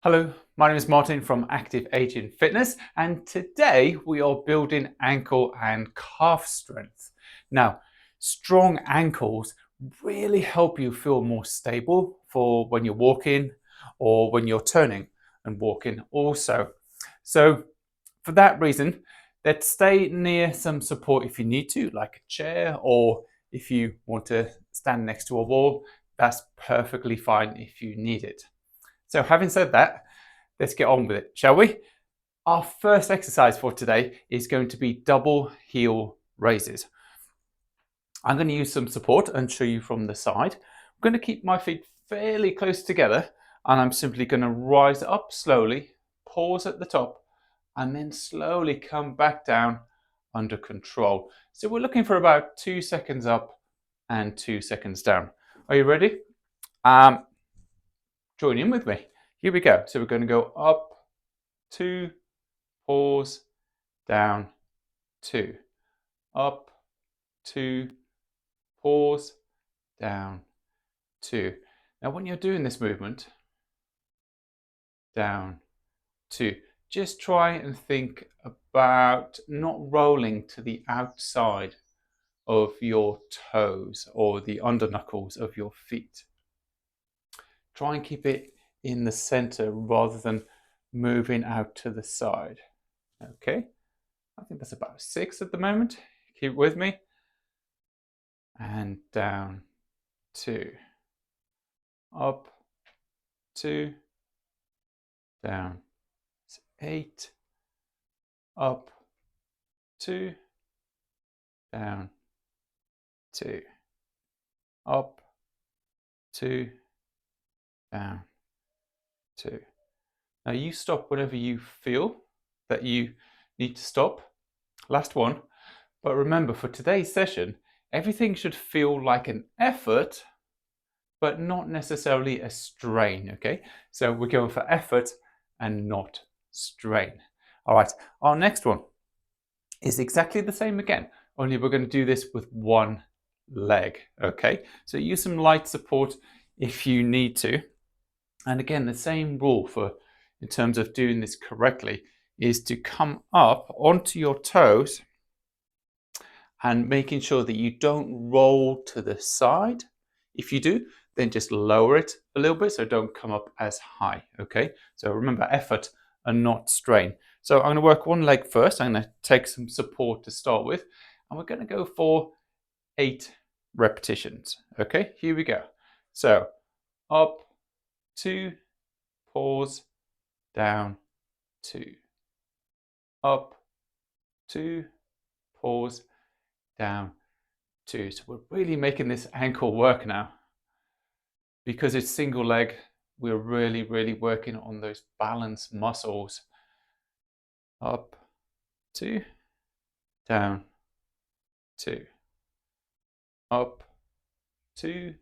Hello, my name is Martin from Active Aging Fitness, and today we are building ankle and calf strength. Now, strong ankles really help you feel more stable for when you're walking or when you're turning and walking also. So for that reason, let's stay near some support if you need to, like a chair, or if you want to stand next to a wall, that's perfectly fine if you need it. So having said that, let's get on with it, shall we? Our first exercise for today is going to be double heel raises. I'm going to use some support and show you from the side. I'm going to keep my feet fairly close together, and I'm simply going to rise up slowly, pause at the top, and then slowly come back down under control. So we're looking for about 2 seconds up and 2 seconds down. Are you ready? Join in with me. Here we go. So we're going to go up, 2, pause, down, 2, up, 2, pause, down, 2. Now when you're doing this movement, down, 2, just try and think about not rolling to the outside of your toes or the underknuckles of your feet. Try and keep it in the center rather than moving out to the side. Okay, I think that's about 6 at the moment. Keep it with me. And down, 2, up, 2, down, 8, up, 2, down, 2, up, 2, down, 2. Now you stop whenever you feel that you need to stop. Last one. But remember, for today's session, everything should feel like an effort, but not necessarily a strain, okay? So we're going for effort and not strain. All right, our next one is exactly the same again, only we're going to do this with one leg, okay? So use some light support if you need to. And again, the same rule for in terms of doing this correctly is to come up onto your toes and making sure that you don't roll to the side. If you do, then just lower it a little bit so don't come up as high, okay? So remember, effort and not strain. So I'm going to work one leg first. I'm going to take some support to start with, and we're going to go for 8 repetitions, okay? Here we go. So up, 2, pause, down, 2, up, 2, pause, down, 2. So we're really making this ankle work now. Because it's single leg, we're really working on those balance muscles. Up, 2, down, 2, up, 2,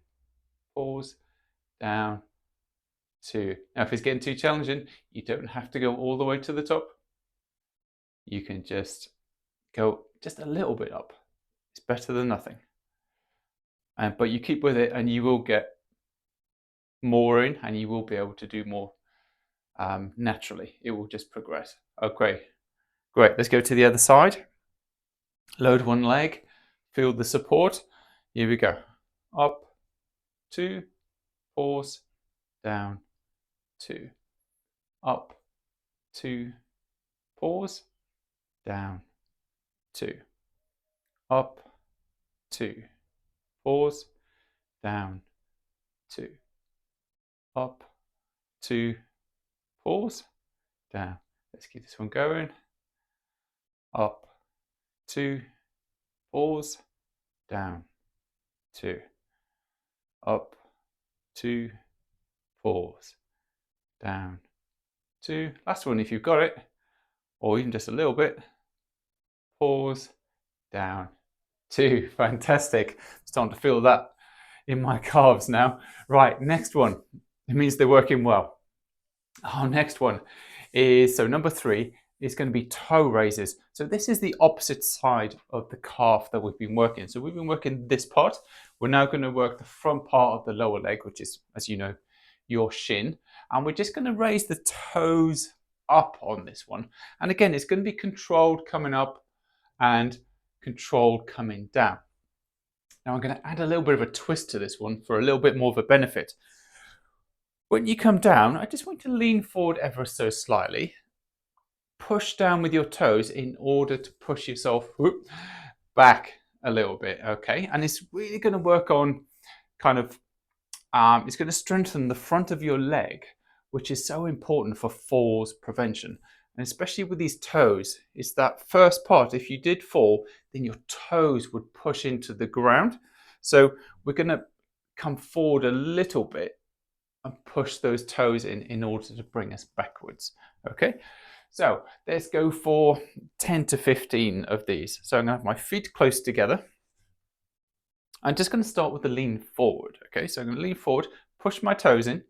pause, down, 2. Now if it's getting too challenging, you don't have to go all the way to the top. You can just go just a little bit up. It's better than nothing. But you keep with it and you will get more in, and you will be able to do more naturally. It will just progress. Okay, great. Let's go to the other side. Load one leg, feel the support. Here we go. Up, 2, pause, down, 2, up, 2, pause, down, 2, up, 2, pause, down, 2, up, 2, pause, down. Let's keep this one going. Up, 2, pause, down, 2, up, 2, pause, down, 2. Last one if you've got it, or even just a little bit. Pause, down, 2. Fantastic. Starting to feel that in my calves now. Right, next one. It means they're working well. Our next one is, so number 3 is going to be toe raises. So this is the opposite side of the calf that we've been working. So we've been working this part. We're now going to work the front part of the lower leg, which is, as you know, your shin. And we're just going to raise the toes up on this one. And again, it's going to be controlled coming up and controlled coming down. Now I'm going to add a little bit of a twist to this one for a little bit more of a benefit. When you come down, I just want you to lean forward ever so slightly. Push down with your toes in order to push yourself back a little bit, okay? And it's really going to work on kind of, it's going to strengthen the front of your leg, which is so important for falls prevention. And especially with these toes, it's that first part. If you did fall, then your toes would push into the ground. So we're going to come forward a little bit and push those toes in order to bring us backwards, okay? So let's go for 10 to 15 of these. So I'm going to have my feet close together. I'm just going to start with the lean forward, okay? So I'm going to lean forward, push my toes in,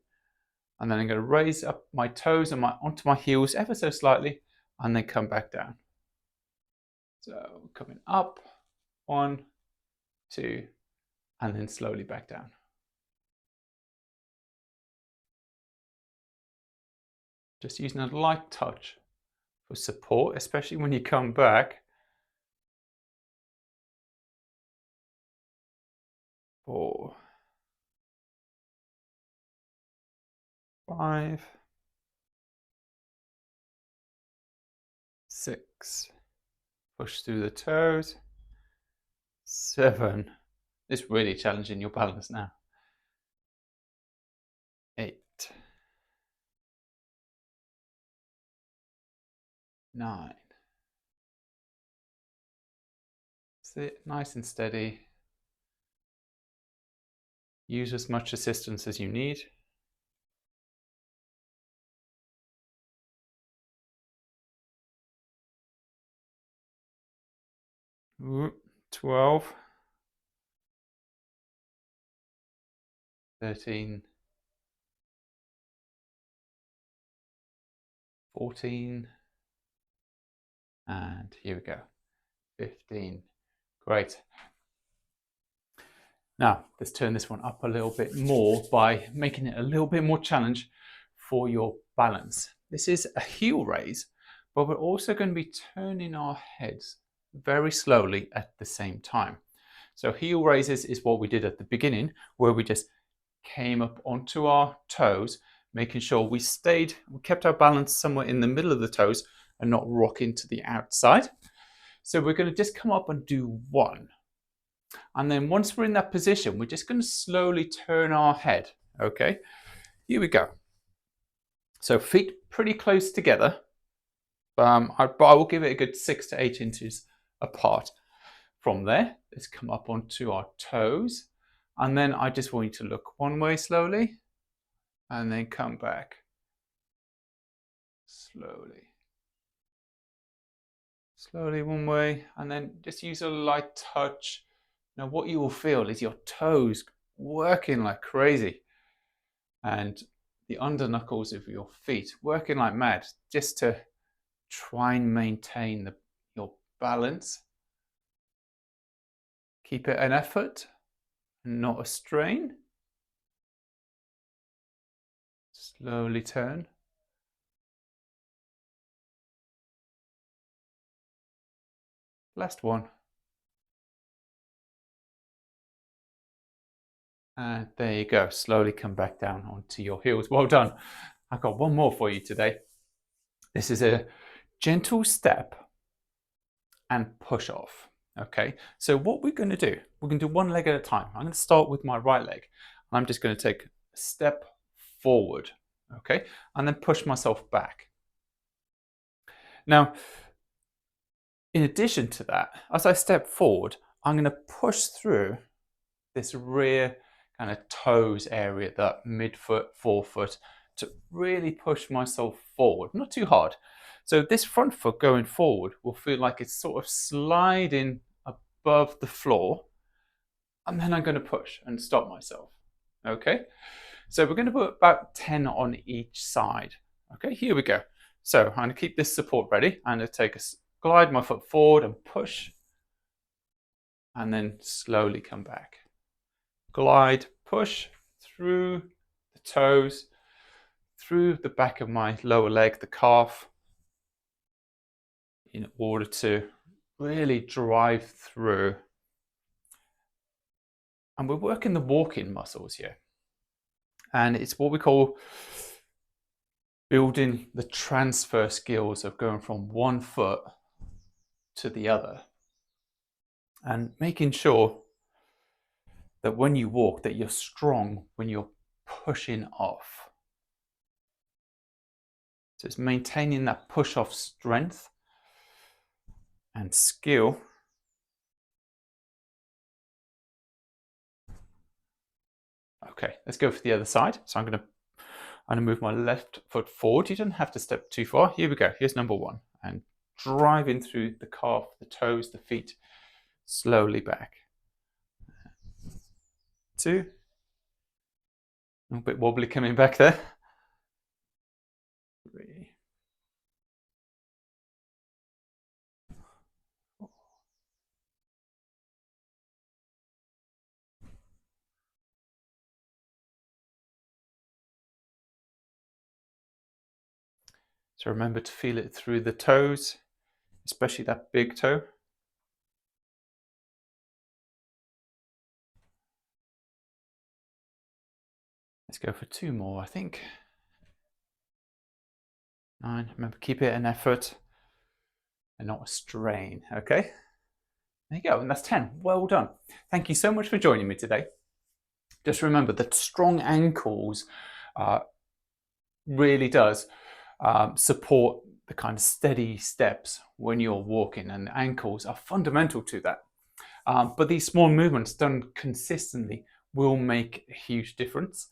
and then I'm going to raise up my toes and onto my heels ever so slightly, and then come back down. So coming up, 1, 2, and then slowly back down. Just using a light touch for support, especially when you come back. 4, 5, 6, push through the toes, 7, it's really challenging your balance now, 8, 9, sit nice and steady, use as much assistance as you need, 12, 13, 14, and here we go, 15. Great. Now let's turn this one up a little bit more by making it a little bit more challenge for your balance. This is a heel raise, but we're also going to be turning our heads very slowly at the same time. So heel raises is what we did at the beginning, where we just came up onto our toes, making sure we kept our balance somewhere in the middle of the toes and not rocking to the outside. So we're going to just come up and do 1. And then once we're in that position, we're just going to slowly turn our head. Okay, here we go. So feet pretty close together. I will give it a good 6 to 8 inches apart. From there, let's come up onto our toes. And then I just want you to look one way slowly and then come back slowly. Slowly one way, and then just use a light touch. Now what you will feel is your toes working like crazy and the under knuckles of your feet working like mad just to try and maintain your balance. Keep it an effort, not a strain. Slowly turn. Last one. And there you go. Slowly come back down onto your heels. Well done. I've got one more for you today. This is a gentle step and push off. Okay, so what we're going to do, we're going to do one leg at a time. I'm going to start with my right leg. I'm just going to take a step forward, okay, and then push myself back. Now, in addition to that, as I step forward, I'm going to push through this rear kind of toes area, that midfoot, forefoot, to really push myself forward, not too hard. So this front foot going forward will feel like it's sort of sliding above the floor, and then I'm going to push and stop myself. Okay, so we're going to put about 10 on each side. Okay, here we go. So I'm going to keep this support ready. I'm going to glide my foot forward and push, and then slowly come back. Glide, push through the toes, through the back of my lower leg, the calf, in order to really drive through. And we're working the walking muscles here. And it's what we call building the transfer skills of going from one foot to the other. And making sure that when you walk, that you're strong when you're pushing off. So it's maintaining that push-off strength and skill. Okay, let's go for the other side. So I'm going to move my left foot forward. You don't have to step too far. Here we go. Here's number one. And driving through the calf, the toes, the feet, slowly back. 2. A little bit wobbly coming back there. 3. So remember to feel it through the toes, especially that big toe. Let's go for 2 more, I think. 9. Remember, keep it an effort and not a strain, okay? There you go, and that's 10. Well done. Thank you so much for joining me today. Just remember that strong ankles really does support the kind of steady steps when you're walking, and ankles are fundamental to that. But these small movements done consistently will make a huge difference.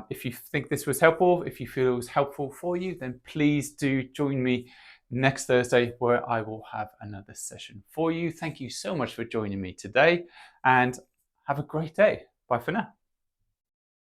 If you think this was helpful, if you feel it was helpful for you, then please do join me next Thursday, where I will have another session for you. Thank you so much for joining me today, and have a great day. Bye for now.